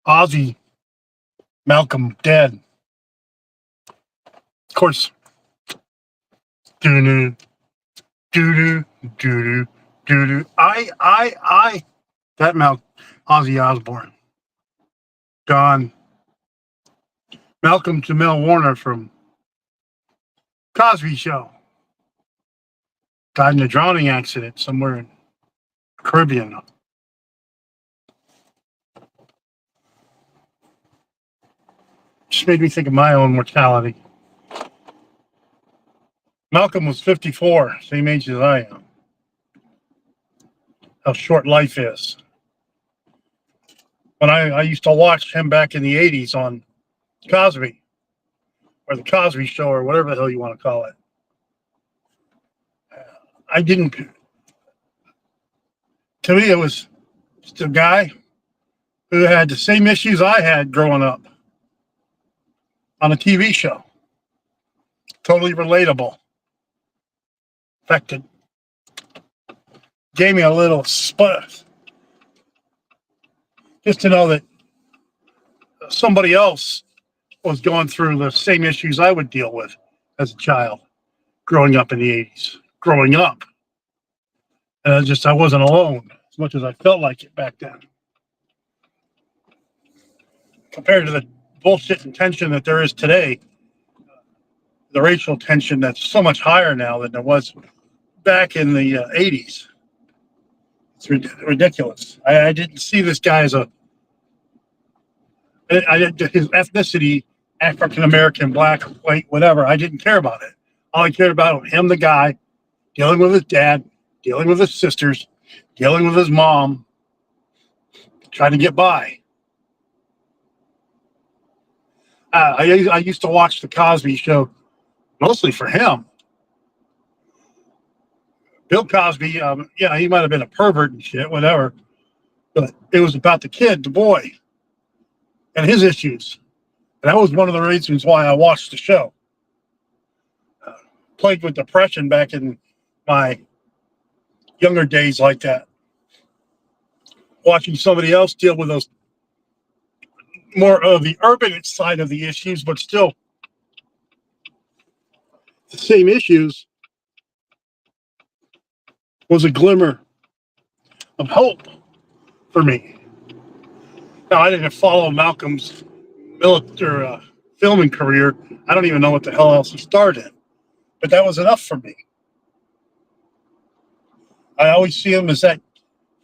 Ozzy, Malcolm, dead. Of course, doo-doo, doo-doo, doo-doo, doo-doo. That Ozzy Osbourne. Gone. Malcolm Jamel Warner from Cosby Show. Died in a drowning accident somewhere in the Caribbean. Just made me think of my own mortality. Malcolm was 54, same age as I am. How short life is. When I used to watch him back in the 80s on Cosby, or the Cosby Show, or whatever the hell you want to call it. I didn't, to me, it was just a guy who had the same issues I had growing up on a TV show. Totally relatable. In fact, it gave me a little spurt just to know that somebody else was going through the same issues I would deal with as a child growing up in the 80s. Growing up. And I wasn't alone as much as I felt like it back then. Compared to the bullshit and tension that there is today, the racial tension that's so much higher now than there was back in the 80s. It's ridiculous. I didn't see this guy as his ethnicity, African American, black, white, whatever. I didn't care about it. All I cared about was him, the guy, dealing with his dad, dealing with his sisters, dealing with his mom, trying to get by. I used to watch the Cosby Show mostly for him. Bill Cosby, yeah, he might have been a pervert and shit, whatever, but it was about the kid, the boy, and his issues. And that was one of the reasons why I watched the show. Plagued with depression back in my younger days like that. Watching somebody else deal with those more of the urban side of the issues, but still the same issues, was a glimmer of hope for me. Now, I didn't follow Malcolm's military filming career. I don't even know what the hell else he starred in, but that was enough for me. I always see him as that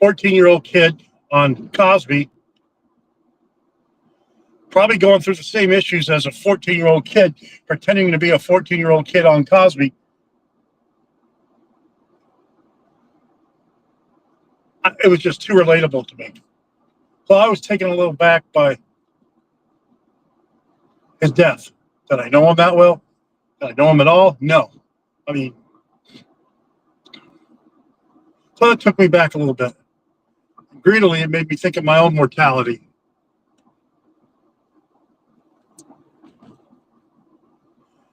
14-year-old kid on Cosby, probably going through the same issues as a 14-year-old kid, pretending to be a 14-year-old kid on Cosby. It was just too relatable to me. So I was taken a little back by his death. Did I know him that well? Did I know him at all? No. I mean, so that took me back a little bit. Greedily, it made me think of my own mortality.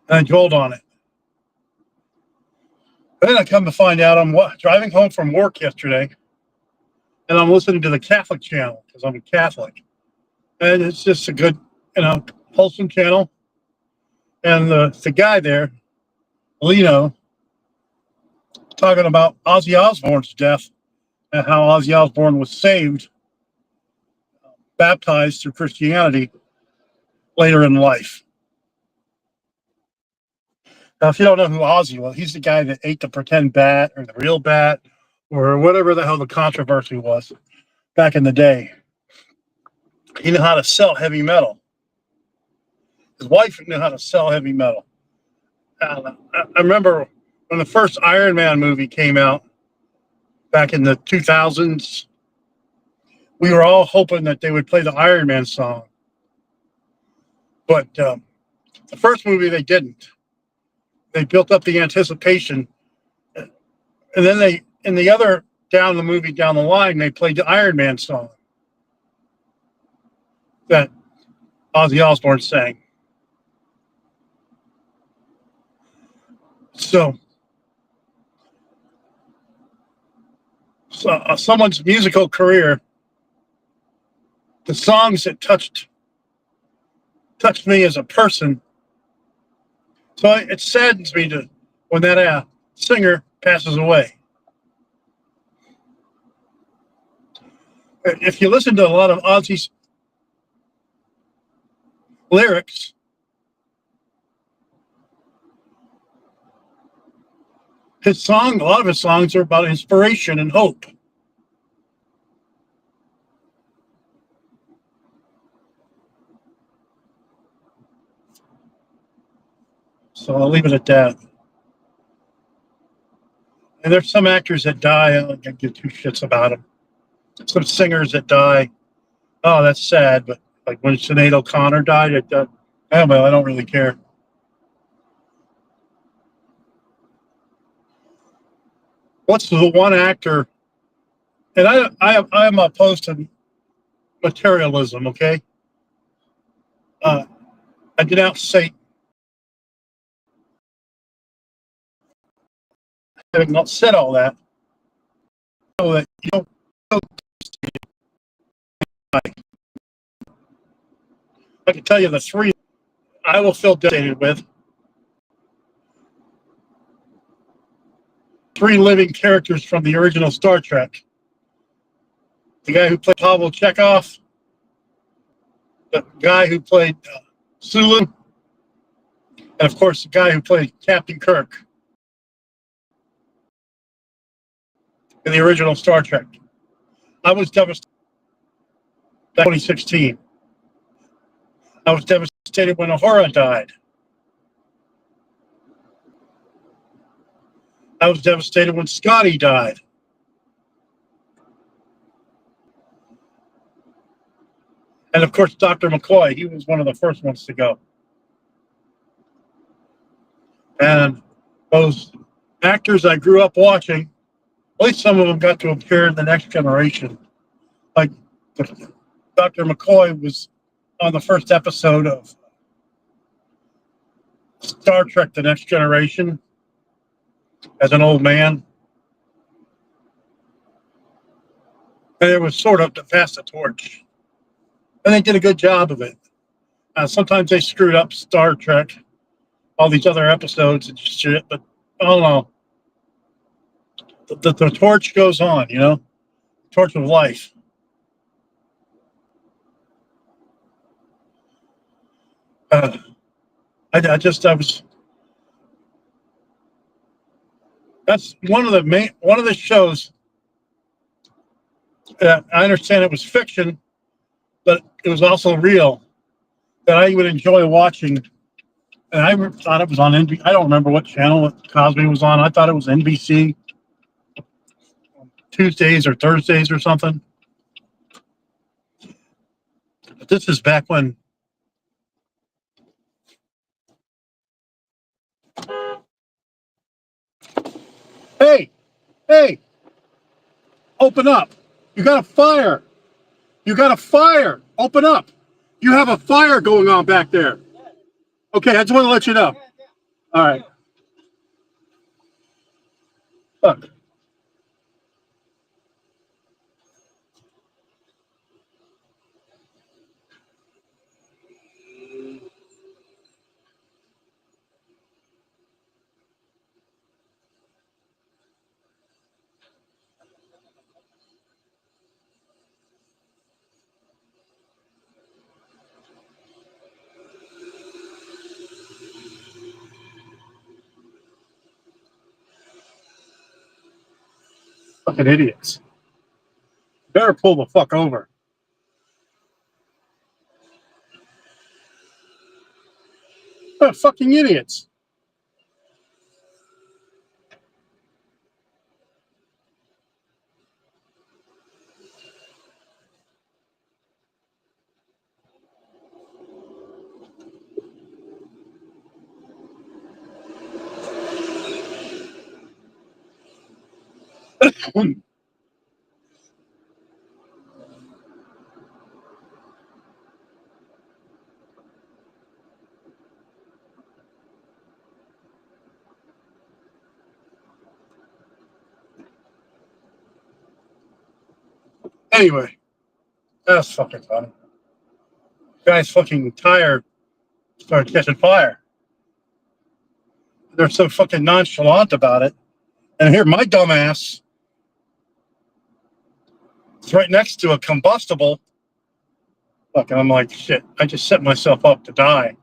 And I dwelled on it. Then I come to find out I'm driving home from work yesterday, and I'm listening to the Catholic channel because I'm a Catholic. And it's just a good, wholesome channel. And the guy there, Lino, talking about Ozzy Osbourne's death and how Ozzy Osbourne was saved, baptized through Christianity later in life. Now, if you don't know who Ozzy was, he's the guy that ate the pretend bat or the real bat or whatever the hell the controversy was back in the day. He knew how to sell heavy metal. His wife knew how to sell heavy metal. I remember when the first Iron Man movie came out back in the 2000s, we were all hoping that they would play the Iron Man song. But the first movie, they didn't. They built up the anticipation. And then in the other down the line, they played the Iron Man song that Ozzy Osbourne sang. So someone's musical career the songs that touched me as a person. So it saddens me when that singer passes away. If you listen to a lot of Ozzy's lyrics, a lot of his songs are about inspiration and hope. So I'll leave it at that. And there's some actors that die. I don't give two shits about them. Some singers that die. Oh, that's sad. But like when Sinead O'Connor died, I don't really care. What's the one actor? And I am opposed to materialism. Okay, I denounce Satan. Having not said all that, so that you don't. I can tell you the three I will feel devastated with. Three living characters from the original Star Trek. The guy who played Pavel Chekhov, the guy who played Sulu, and of course the guy who played Captain Kirk in the original Star Trek. I was devastated in 2016. I was devastated when Uhura died. I was devastated when Scotty died. And of course, Dr. McCoy, he was one of the first ones to go. And those actors I grew up watching, at least some of them got to appear in The Next Generation. Like Dr. McCoy was on the first episode of Star Trek The Next Generation as an old man. And it was sort of to pass the torch. And they did a good job of it. Sometimes they screwed up Star Trek, all these other episodes and shit, but I don't know. The torch goes on, you know? Torch of life. I was. That's one of the shows. I understand it was fiction, but it was also real that I would enjoy watching. And I thought it was on NBC. I don't remember what channel Cosby was on. I thought it was NBC Tuesdays or Thursdays or something. But this is back when. Hey, open up. You got a fire. Open up. You have a fire going on back there. Okay, I just want to let you know. All right. Look. Fucking idiots. Better pull the fuck over. Fucking idiots. Anyway, that's fucking funny. Guy's fucking tire started catching fire. They're so fucking nonchalant about it. And here, my dumbass is right next to a combustible. Fuck, and I'm like, shit, I just set myself up to die.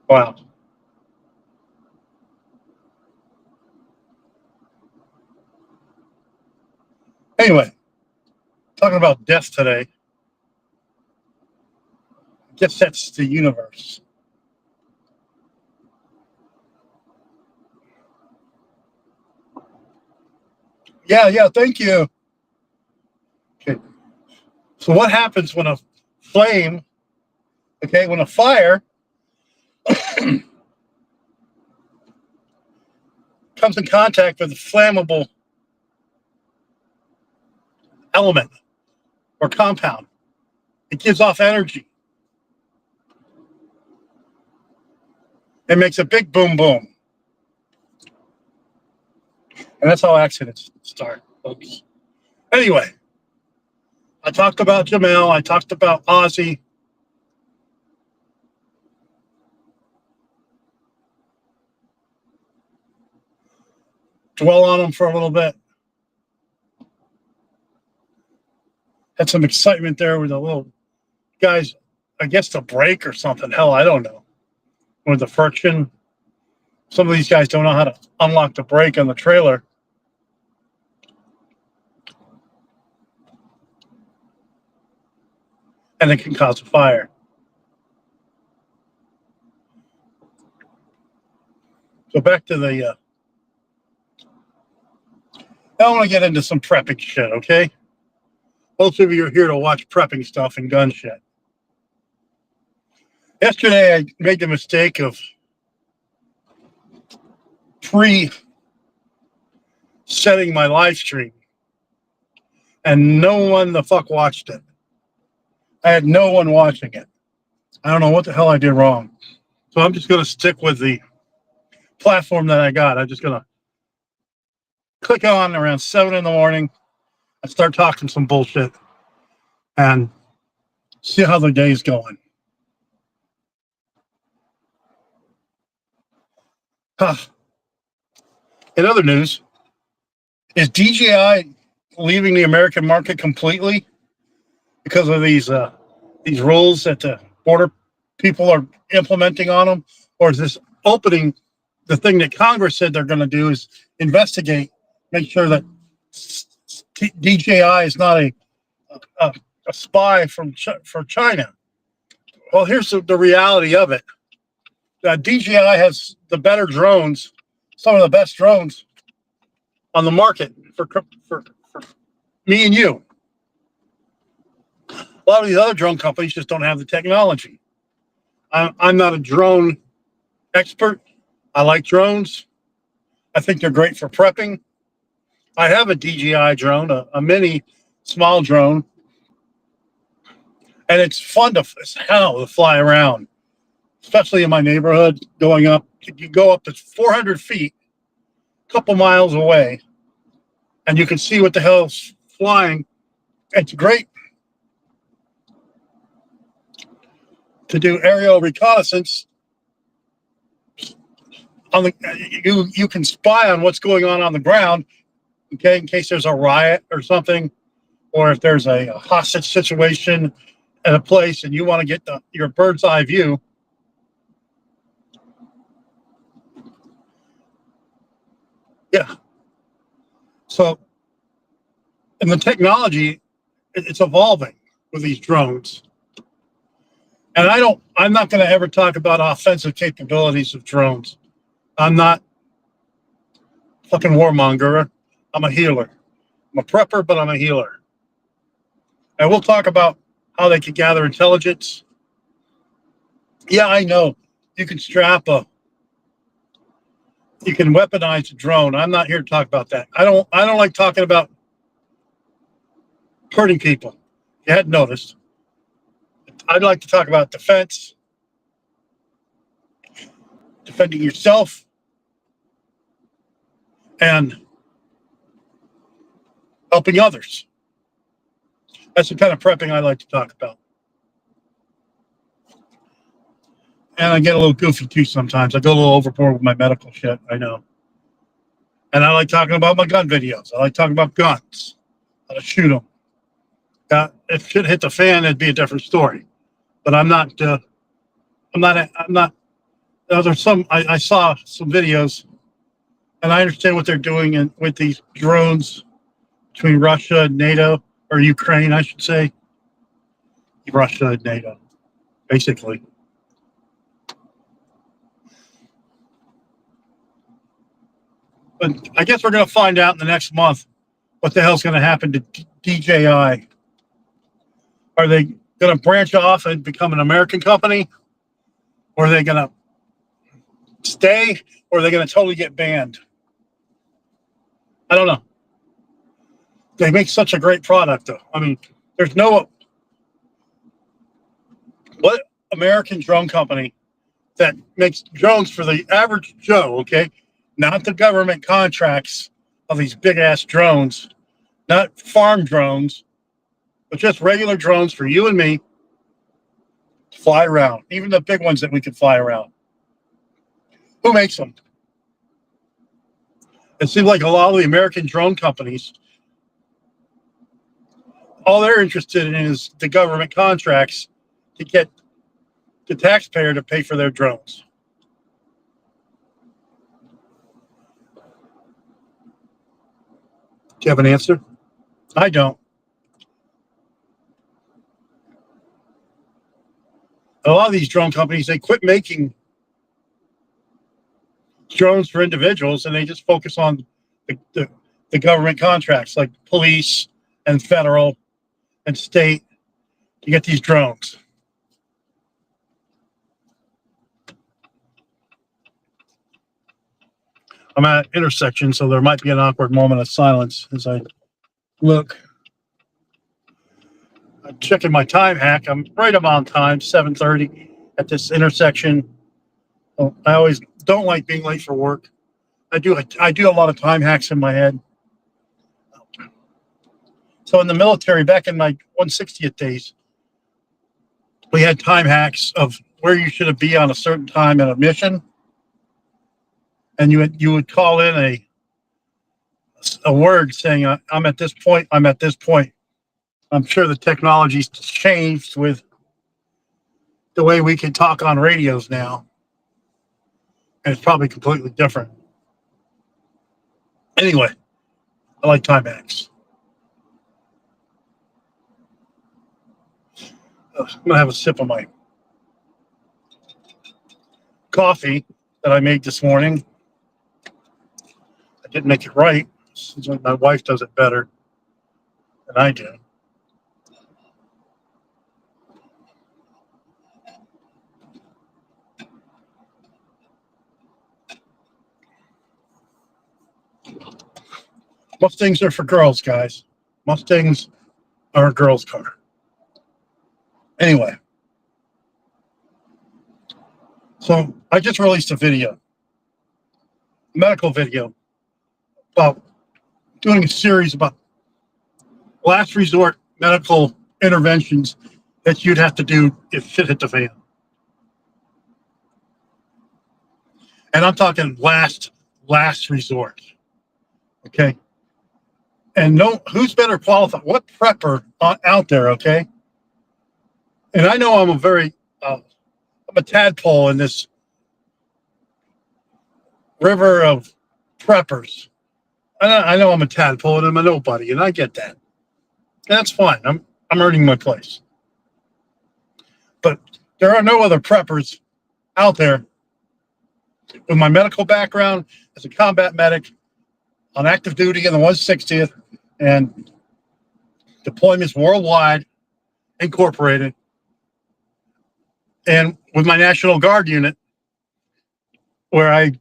Wow. Anyway, talking about death today. I guess that's the universe. Yeah, thank you. Okay. So what happens when a flame, okay, when a fire comes in contact with a flammable element or compound? It gives off energy. It makes a big boom boom. And that's how accidents start, folks. Anyway, I talked about Jamel. I talked about Ozzy. Dwell on them for a little bit. Had some excitement there with the little guys, I guess the brake or something. Hell, I don't know. With the friction. Some of these guys don't know how to unlock the brake on the trailer. And it can cause a fire. So back to the, I want to get into some prepping shit, okay? Most of you are here to watch prepping stuff and gun shit. Yesterday, I made the mistake of pre-setting my live stream, and no one the fuck watched it. I had no one watching it. I don't know what the hell I did wrong. So I'm just going to stick with the platform that I got. I'm just going to click on around 7 in the morning and start talking some bullshit and see how the day's going. In other news, is DJI leaving the American market completely because of these rules that the border people are implementing on them? Or is this opening the thing that Congress said they're going to do is investigate, make sure that DJI is not a spy for China? Well, here's the reality of it. DJI has the better drones, some of the best drones on the market for me and you. A lot of these other drone companies just don't have the technology. I'm not a drone expert. I like drones. I think they're great for prepping. I have a DJI drone, a mini small drone, and it's fun as hell to fly around, especially in my neighborhood. Going up, you go up to 400 feet, a couple miles away, and you can see what the hell's flying. It's great to do aerial reconnaissance. On the you can spy on what's going on the ground, okay, in case there's a riot or something, or if there's a hostage situation at a place and you want to get your bird's eye view. Yeah. So, and the technology, it's evolving with these drones. And I'm not going to ever talk about offensive capabilities of drones. I'm not fucking warmonger. I'm a healer. I'm a prepper, but I'm a healer. And we'll talk about how they can gather intelligence. Yeah, I know. You can you can weaponize a drone. I'm not here to talk about that. I don't like talking about hurting people. You hadn't noticed. I'd like to talk about defense, defending yourself, and helping others. That's the kind of prepping I like to talk about. And I get a little goofy too sometimes. I go a little overboard with my medical shit, I know. And I like talking about my gun videos. I like talking about guns, how to shoot them. If shit hit the fan, it'd be a different story. But I'm not. There's some. I saw some videos, and I understand what they're doing with these drones between Russia and NATO, or Ukraine, I should say. Russia and NATO, basically. But I guess we're going to find out in the next month what the hell's going to happen to DJI. Are they going to branch off and become an American company? Or are they going to stay? Or are they going to totally get banned? I don't know. They make such a great product, though. I mean, there's no... What American drone company that makes drones for the average Joe, okay? Not the government contracts of these big-ass drones, not farm drones, but just regular drones for you and me to fly around, even the big ones that we can fly around. Who makes them? It seems like a lot of the American drone companies, all they're interested in is the government contracts to get the taxpayer to pay for their drones. Do you have an answer? I don't. A lot of these drone companies, they quit making drones for individuals and they just focus on the government contracts like police and federal and state to get these drones. I'm at an intersection, so there might be an awkward moment of silence as I look. I'm checking my time hack. I'm right about time, 7:30 at this intersection. I always don't like being late for work. I do a lot of time hacks in my head. So in the military, back in my 160th days, we had time hacks of where you should be on a certain time at a mission. And you would call in a word saying, I'm at this point, I'm at this point. I'm sure the technology's changed with the way we can talk on radios now. And it's probably completely different. Anyway, I like time hacks. I'm going to have a sip of my coffee that I made this morning. I didn't make it right. Seems like my wife does it better than I do. Mustangs are for girls, guys. Mustangs are a girl's car. Anyway. So I just released a video, a medical video, about doing a series about last resort medical interventions that you'd have to do if shit hit the fan. And I'm talking last resort. Okay. And who's better qualified? What prepper out there? Okay. And I know I'm I'm a tadpole in this river of preppers. I know I'm a tadpole and I'm a nobody, and I get that. And that's fine. I'm earning my place. But there are no other preppers out there with my medical background as a combat medic on active duty in the 160th and deployments worldwide, incorporated, and with my National Guard unit, where I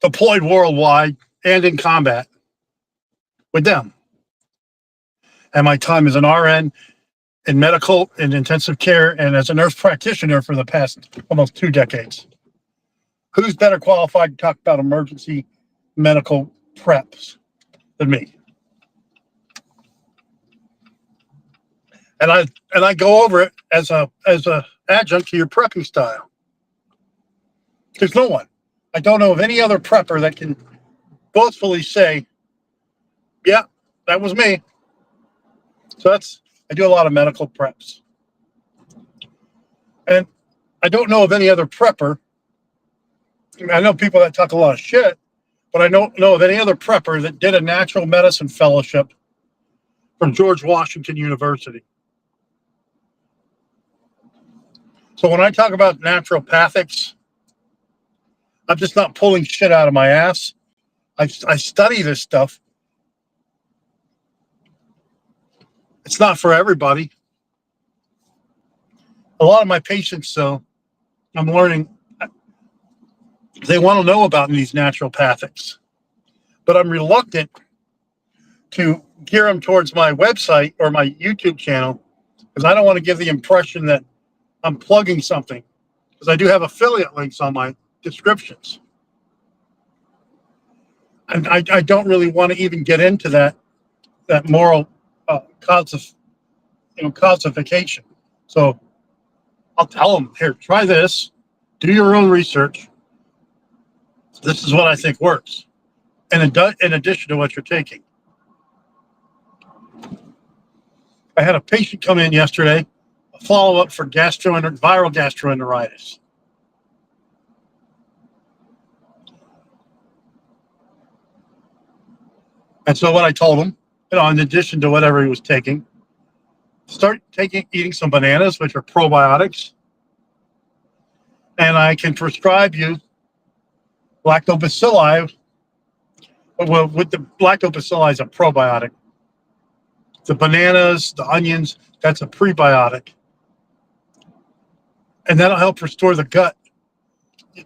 deployed worldwide and in combat with them. And my time as an RN in medical and intensive care and as a nurse practitioner for the past almost 2 decades. Who's better qualified to talk about emergency medical preps than me. And I go over it as a adjunct to your prepping style. There's no one. I don't know of any other prepper that can boastfully say, yeah, that was me. So I do a lot of medical preps. And I don't know of any other prepper. I know people that talk a lot of shit, but I don't know of any other prepper that did a natural medicine fellowship from George Washington University. So when I talk about naturopathics, I'm just not pulling shit out of my ass. I study this stuff. It's not for everybody. A lot of my patients, though, I'm learning, they want to know about these naturopathics, but I'm reluctant to gear them towards my website or my YouTube channel because I don't want to give the impression that I'm plugging something, because I do have affiliate links on my descriptions. And I don't really want to even get into that moral calcification. So I'll tell them, here, try this, do your own research. This is what I think works, in addition to what you're taking. I had a patient come in yesterday, a follow-up for viral gastroenteritis. And so what I told him, in addition to whatever he was taking, start eating some bananas, which are probiotics. And I can prescribe you lactobacilli. Well, with the lactobacilli is a probiotic. The bananas, the onions, that's a prebiotic. And that'll help restore the gut,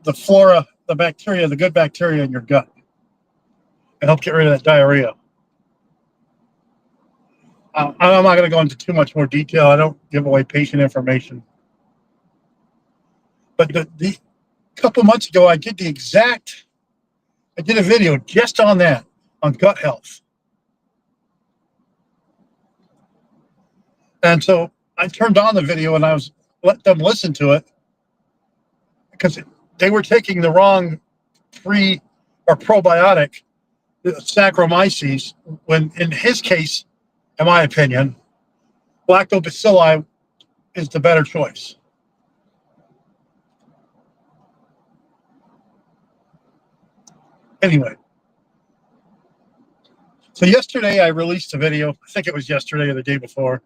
the flora, the bacteria, the good bacteria in your gut, and help get rid of that diarrhea. I'm not going to go into too much more detail. I don't give away patient information. But the couple months ago, I did a video just on that, on gut health. And so I turned on the video and I let them listen to it because they were taking the wrong probiotic, Saccharomyces, when in his case, in my opinion, lactobacilli is the better choice. Anyway, so yesterday I released a video. I think it was yesterday or the day before.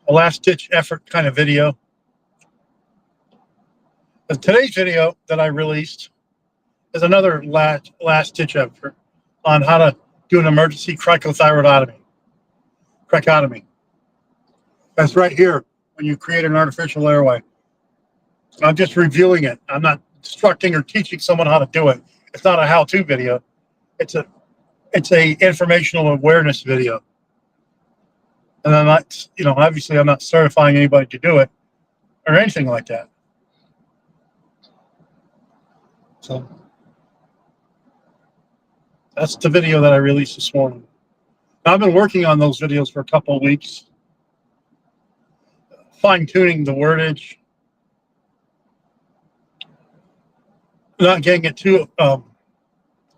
A last-ditch effort kind of video. And today's video that I released is another last-ditch effort on how to do an emergency cricothyroidotomy. That's right here when you create an artificial airway. I'm just reviewing it. I'm not instructing or teaching someone how to do it. It's not a how-to video. It's a informational awareness video. And I'm not, obviously I'm not certifying anybody to do it or anything like that. So that's the video that I released this morning. Now, I've been working on those videos for a couple of weeks, fine-tuning the wordage, not getting it too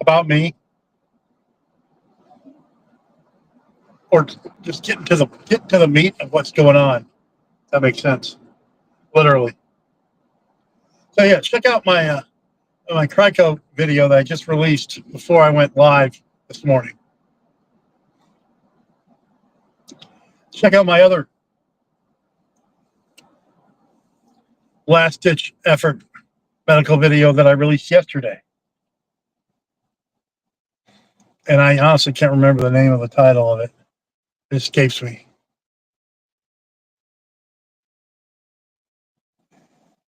about me, or just get to the meat of what's going on. That makes sense, literally. So yeah, check out my crico video that I just released before I went live this morning. Check out my other last-ditch effort medical video that I released yesterday. And I honestly can't remember the name of the title of it. It escapes me.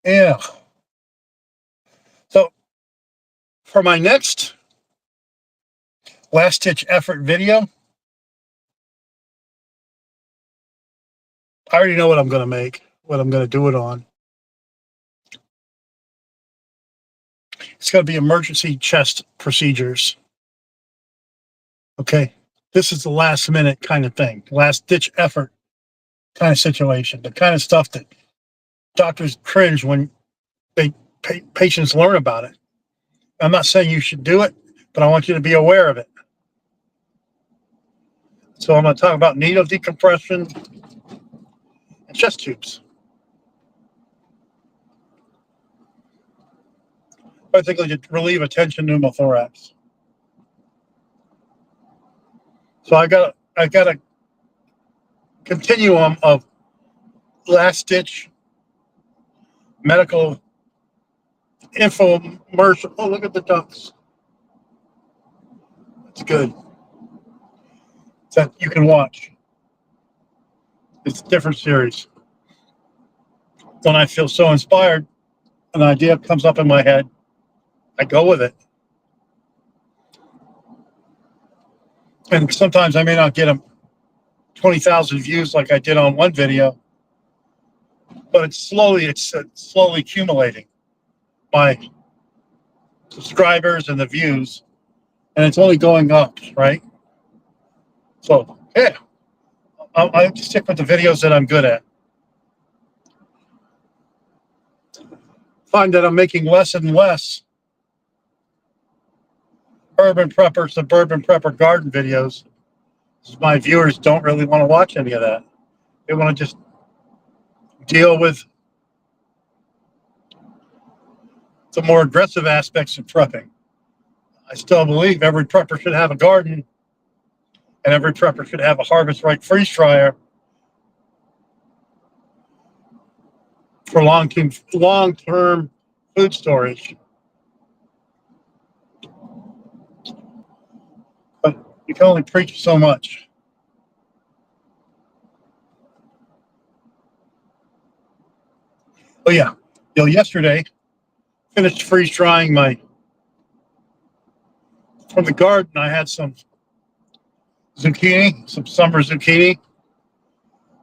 Yeah. So for my next last-ditch effort video, I already know what I'm going to make, what I'm going to do it on. It's going to be emergency chest procedures. Okay. This is the last minute kind of thing, last ditch effort kind of situation, the kind of stuff that doctors cringe when patients learn about it. I'm not saying you should do it, but I want you to be aware of it. So I'm going to talk about needle decompression and chest tubes. Basically to relieve a tension pneumothorax. So I got a continuum of last ditch medical infomercial. Oh, look at the ducks. It's good. That you can watch. It's a different series. When I feel so inspired, an idea comes up in my head, I go with it. And sometimes I may not get 20,000 views like I did on one video, but it's slowly accumulating my subscribers and the views, and it's only going up, right? So yeah, I stick with the videos that I'm good at. Find that I'm making less and less urban prepper, suburban prepper garden videos. My viewers don't really want to watch any of that. They want to just deal with the more aggressive aspects of prepping. I still believe every prepper should have a garden, and every prepper should have a Harvest Right freeze dryer for long-term food storage. But you can only preach so much. Oh yeah, yesterday finished freeze drying from the garden. I had some zucchini, some summer zucchini,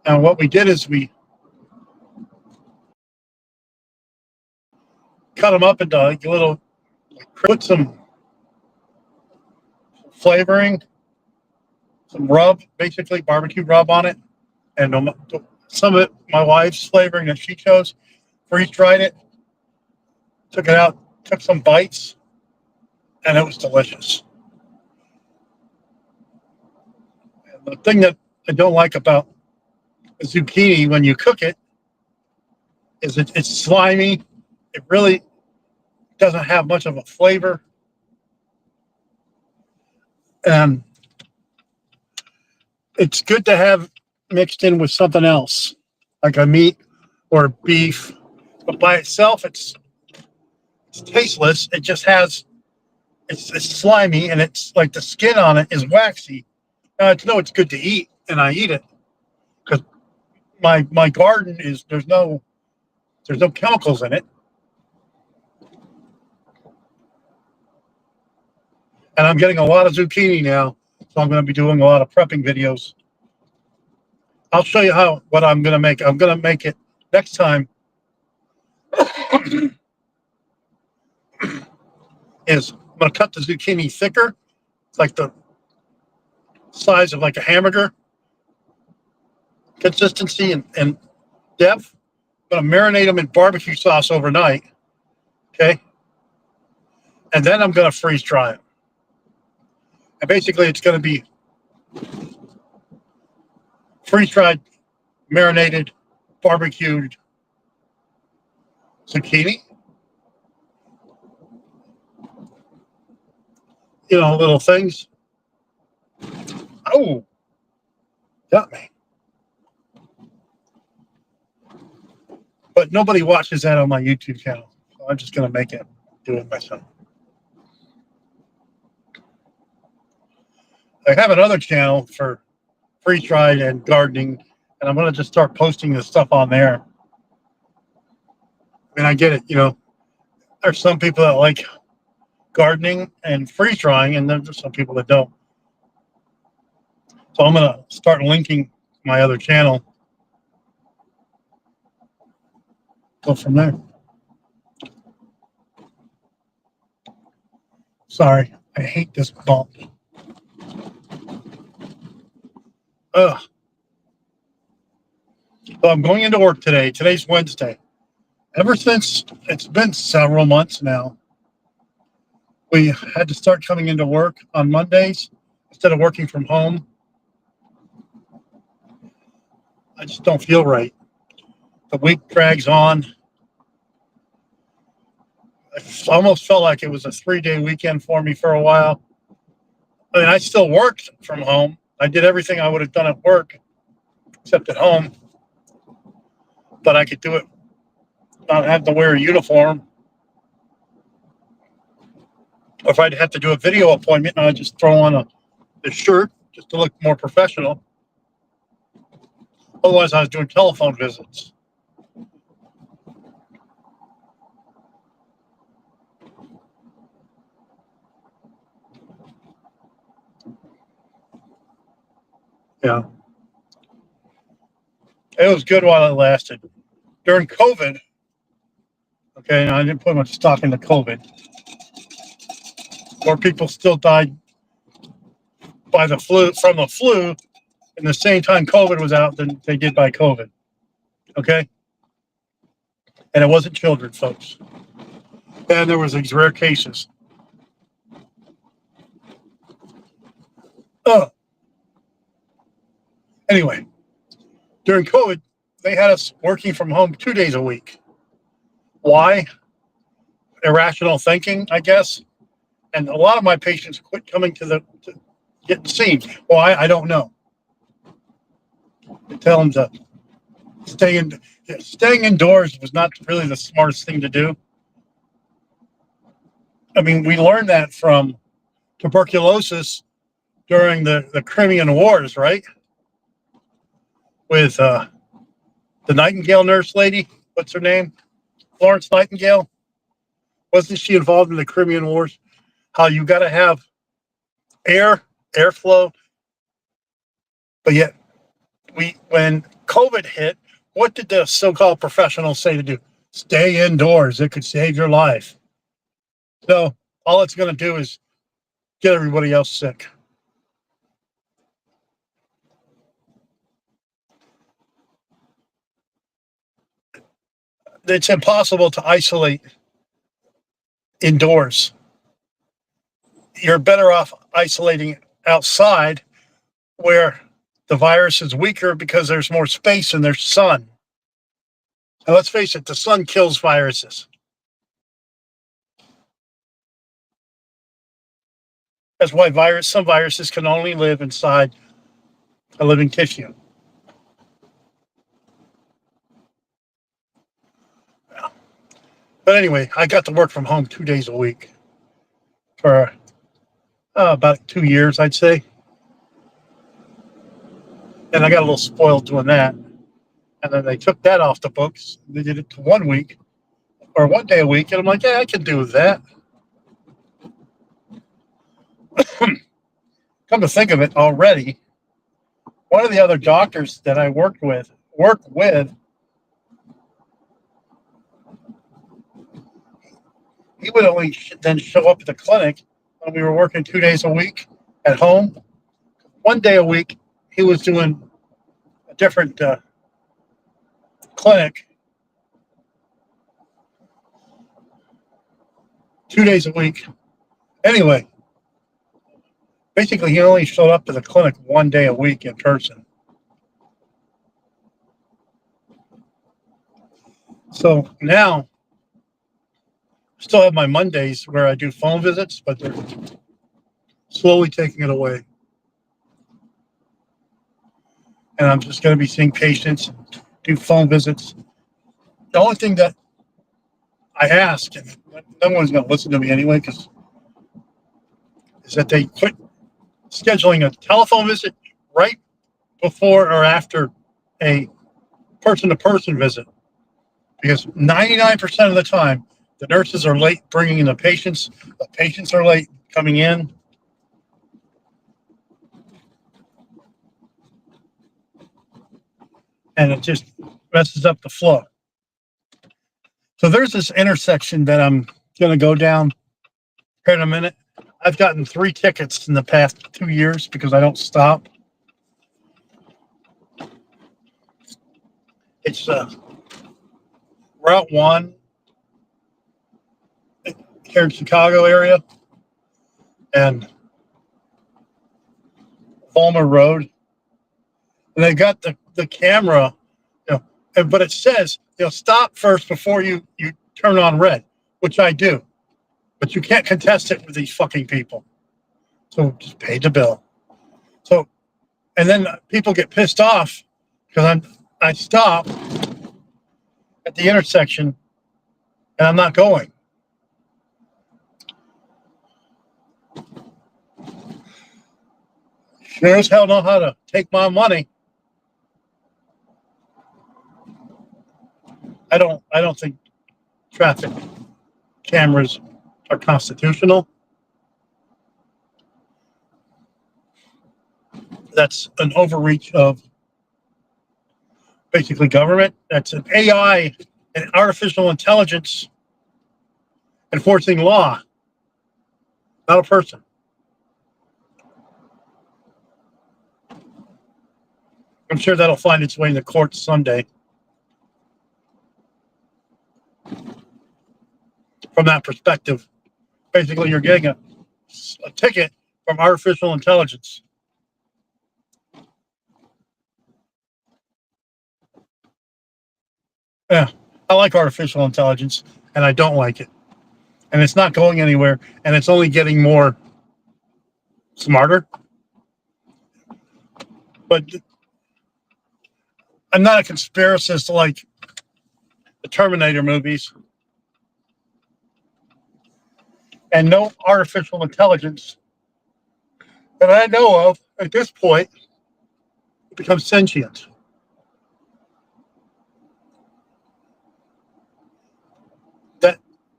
and what we did is we cut them up into like little, put some flavoring, some rub, basically barbecue rub on it, and some of it my wife's flavoring that she chose. Freeze dried it, took it out, took some bites, and it was delicious. And the thing that I don't like about the zucchini when you cook it is it's slimy. It really doesn't have much of a flavor. And it's good to have mixed in with something else, like a meat or beef. But by itself, it's tasteless. It just has, it's slimy, and it's like the skin on it is waxy. Now, I know it's good to eat, and I eat it because my garden is there's no chemicals in it, and I'm getting a lot of zucchini now, so I'm going to be doing a lot of prepping videos. I'll show you what I'm going to make. I'm going to make it next time. Is I'm going to cut the zucchini thicker. It's like the size of like a hamburger consistency and depth. I'm going to marinate them in barbecue sauce overnight. Okay. And then I'm going to freeze dry them. And basically, it's going to be freeze dried, marinated, barbecued zucchini. You know, little things. Oh, got me. But nobody watches that on my YouTube channel. So I'm just going to make it, do it myself. I have another channel for freeze-dried and gardening, and I'm going to just start posting this stuff on there. I mean, I get it, you know, there's some people that like gardening and freeze-drying, and there's some people that don't. So I'm going to start linking my other channel. Go from there. Sorry, I hate this bump. Ugh. So I'm going into work today. Today's Wednesday. Ever since, it's been several months now, we had to start coming into work on Mondays instead of working from home. I just don't feel right. The week drags on. I almost felt like it was a 3-day weekend for me for a while. I mean, I still worked from home. I did everything I would have done at work, except at home. But I could do it, not have to wear a uniform. Or if I'd have to do a video appointment, I'd just throw on a shirt just to look more professional. Otherwise, I was doing telephone visits. Yeah. It was good while it lasted. During COVID, okay, now I didn't put much stock into COVID. More people still died by the flu, from the flu, in the same time COVID was out than they did by COVID. Okay? And it wasn't children, folks. And there was these rare cases. Anyway, during COVID, they had us working from home 2 days a week. Why? Irrational thinking, I guess. And a lot of my patients quit coming to get seen. Why? I don't know. I tell them to staying indoors was not really the smartest thing to do. I mean, we learned that from tuberculosis during the Crimean Wars, right? With the Nightingale nurse lady. What's her name? Florence Nightingale. Wasn't she involved in the Crimean Wars? How you got to have airflow. But yet, when COVID hit, what did the so-called professionals say to do? Stay indoors. It could save your life. So all it's going to do is get everybody else sick. It's impossible to isolate indoors. You're better off isolating outside where the virus is weaker because there's more space and there's sun. And let's face it, the sun kills viruses. That's why some viruses can only live inside a living tissue. But anyway, I got to work from home 2 days a week for about 2 years, I'd say. And I got a little spoiled doing that. And then they took that off the books. They did it to 1 week or 1 day a week. And I'm like, yeah, I can do that. Come to think of it, already, one of the other doctors that I worked with, he would only then show up at the clinic when we were working 2 days a week at home. 1 day a week, he was doing a different clinic. 2 days a week. Anyway, basically, he only showed up to the clinic 1 day a week in person. So now, I still have my Mondays where I do phone visits, but they're slowly taking it away. And I'm just going to be seeing patients, do phone visits. The only thing that I ask, and no one's going to listen to me anyway, is that they quit scheduling a telephone visit right before or after a person-to-person visit. Because 99% of the time, the nurses are late bringing in the patients are late coming in. And it just messes up the flow. So there's this intersection that I'm going to go down here in a minute. I've gotten 3 tickets in the past 2 years because I don't stop. It's Route 1 here in Chicago area and Vollmer Road. And they got the camera, but it says, stop first before you turn on red, which I do. But you can't contest it with these fucking people. So just pay the bill. So, and then people get pissed off because I stop at the intersection and I'm not going. Sure as hell know how to take my money. I don't think traffic cameras are constitutional. That's an overreach of basically government. That's an AI and artificial intelligence enforcing law, not a person. I'm sure that'll find its way in the courts someday. From that perspective, basically you're getting a ticket from artificial intelligence. Yeah, I like artificial intelligence, and I don't like it. And it's not going anywhere, and it's only getting more smarter. But I'm not a conspiracist like the Terminator movies. And no artificial intelligence that I know of at this point becomes sentient.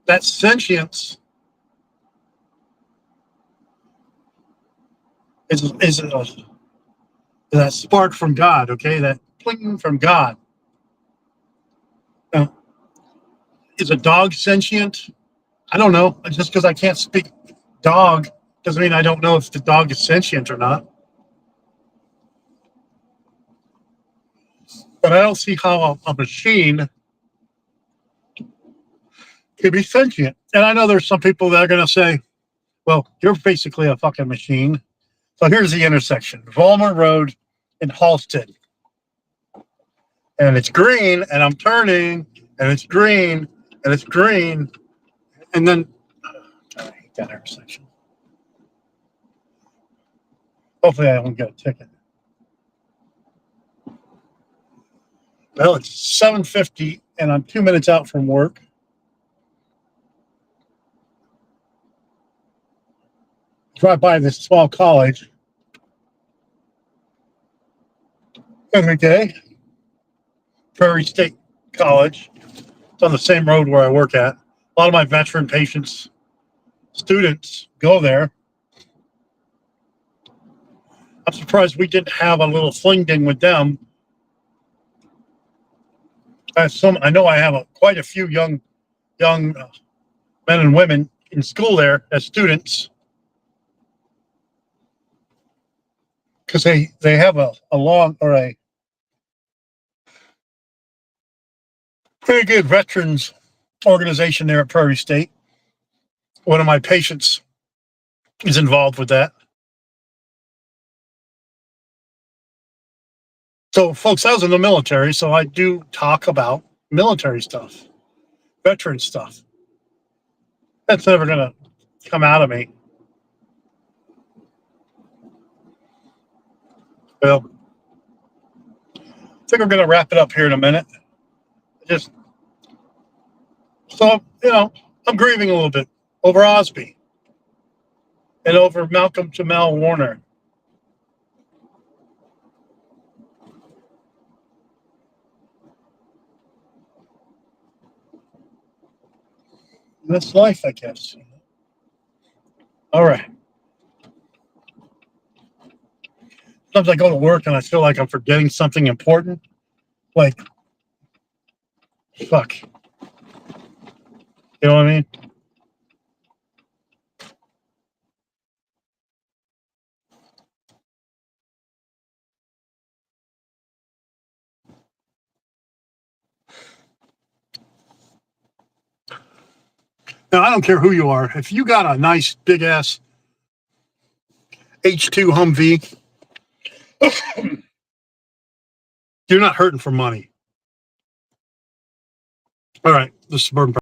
That sentience is that spark from God, okay? That pling from God. Now, is a dog sentient? I don't know. Just because I can't speak dog doesn't mean I don't know if the dog is sentient or not. But I don't see how a machine can be sentient. And I know there's some people that are going to say, well, you're basically a fucking machine. So here's the intersection, Vollmer Road in Halsted. And it's green, and I'm turning, and it's green, and it's green. And then, I hate that intersection. Hopefully I don't get a ticket. Well, it's 7:50, and I'm 2 minutes out from work. Drive by this small college every day, Prairie State College. It's on the same road where I work at. A lot of my veteran patients, students go there. I'm surprised we didn't have a little fling ding with them. I know I have quite a few young men and women in school there as students because they have a long or a pretty good veterans organization there at Prairie State. One of my patients is involved with that. So, folks, I was in the military, so I do talk about military stuff, veteran stuff. That's never going to come out of me. Well, I think I'm going to wrap it up here in a minute. I'm grieving a little bit over Osby and over Malcolm Jamal Warner. That's life, I guess. All right. Sometimes I go to work and I feel like I'm forgetting something important. Like, fuck. You know what I mean? Now, I don't care who you are. If you got a nice big ass H2 Humvee, you're not hurting for money. All right, the Suburban